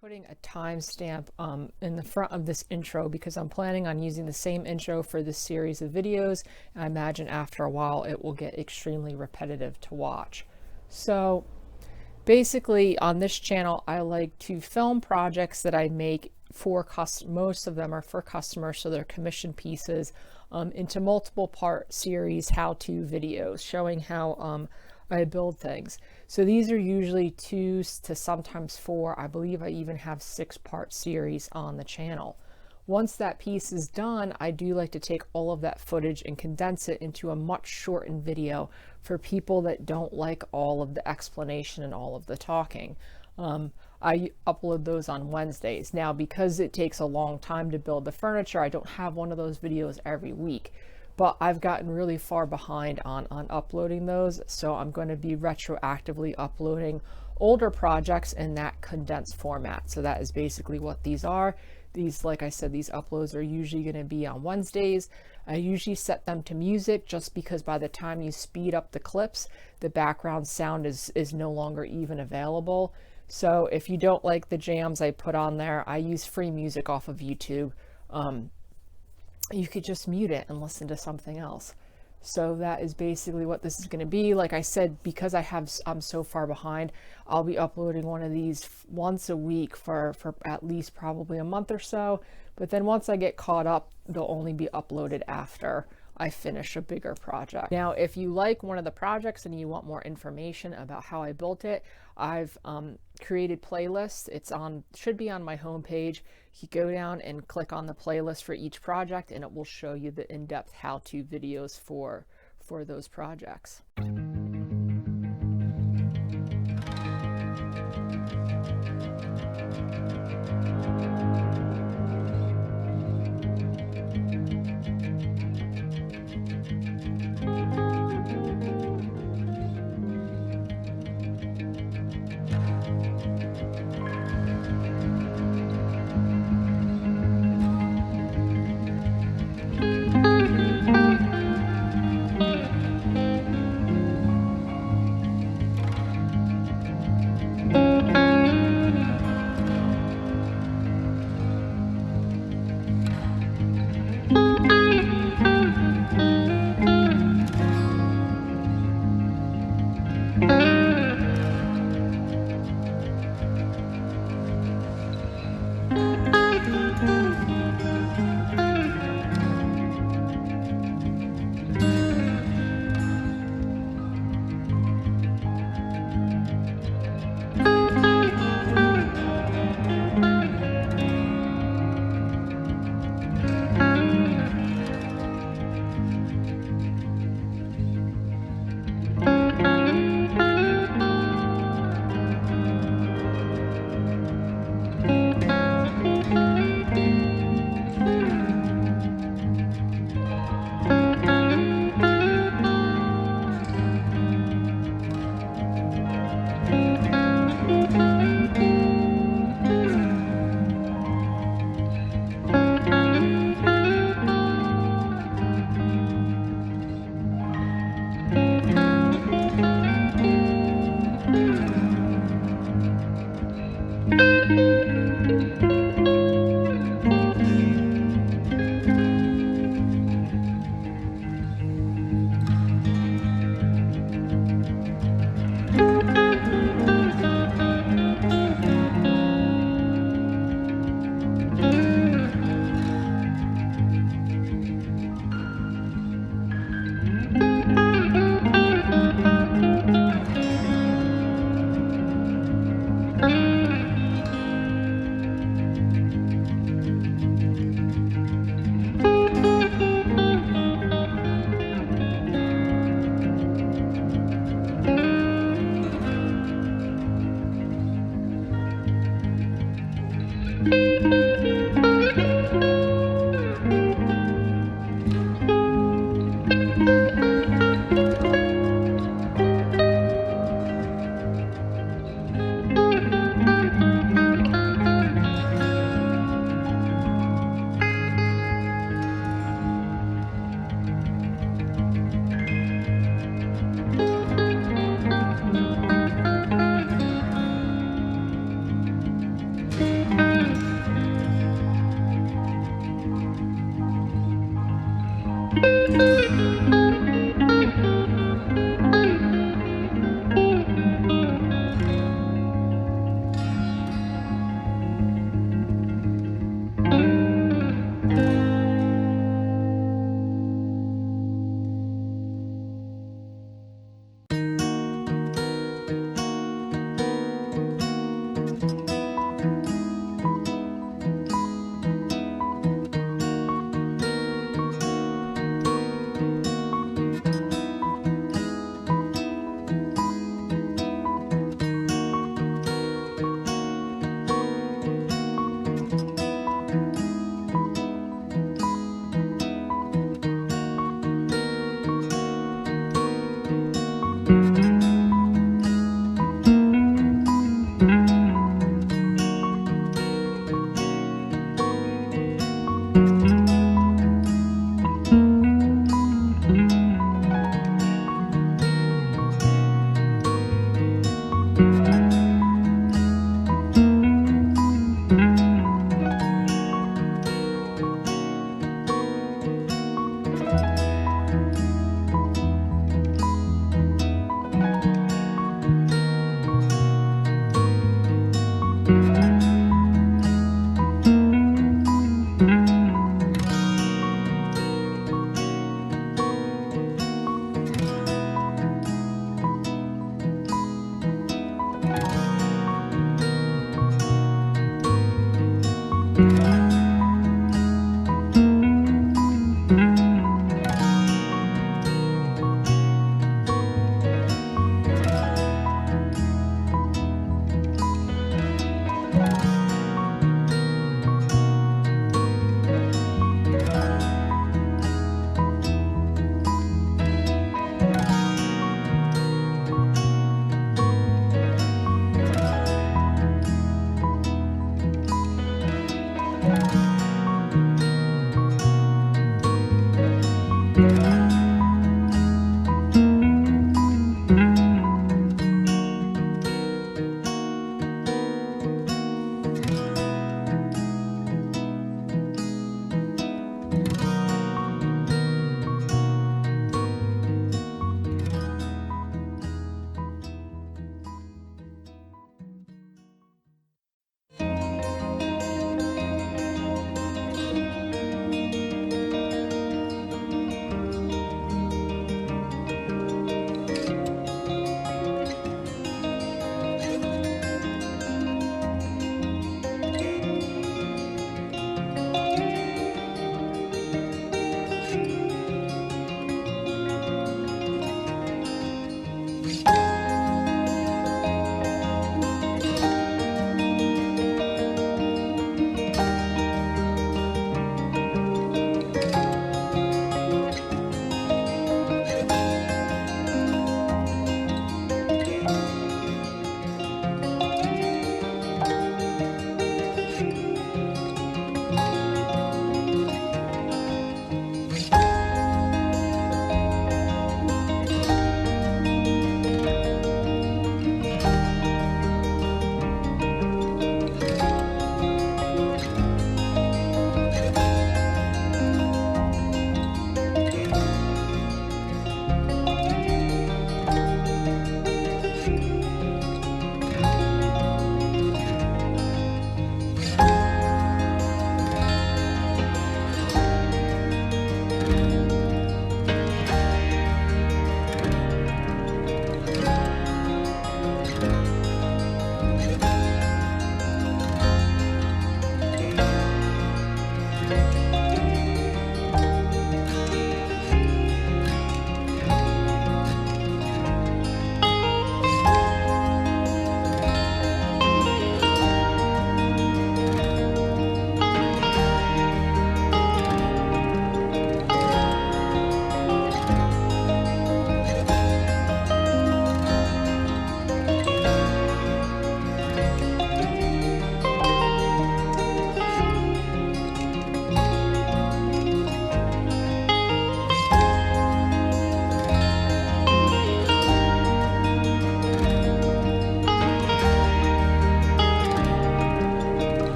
Putting a timestamp in the front of this intro because I'm planning on using the same intro for this series of videos. And I imagine after a while it will get extremely repetitive to watch. So basically on this channel, I like to film projects that I make for most of them are for customers, so they're commission pieces, into multiple part series how-to videos showing how I build things. So these are usually 2 to sometimes 4. I believe I even have 6-part series on the channel. Once that piece is done, I do like to take all of that footage and condense it into a much shortened video for people that don't like all of the explanation and all of the talking. I upload those on Wednesdays. Now, because it takes a long time to build the furniture, I don't have one of those videos every week. But I've gotten really far behind on uploading those, so I'm going to be retroactively uploading older projects in that condensed format. So that is basically what these are. These, like I said, these uploads are usually going to be on Wednesdays. I usually set them to music just because by the time you speed up the clips, the background sound is no longer even available. So if you don't like the jams I put on there, I use free music off of YouTube. You could just mute it and listen to something else. So that is basically what this is going to be. Like I said, because I'm so far behind, I'll be uploading one of these once a week for at least probably a month or so. But then once I get caught up, they'll only be uploaded after I finish a bigger project. Now, if you like one of the projects and you want more information about how I built it, I've created playlists. Should be on my homepage. You go down and click on the playlist for each project and it will show you the in-depth how-to videos for those projects.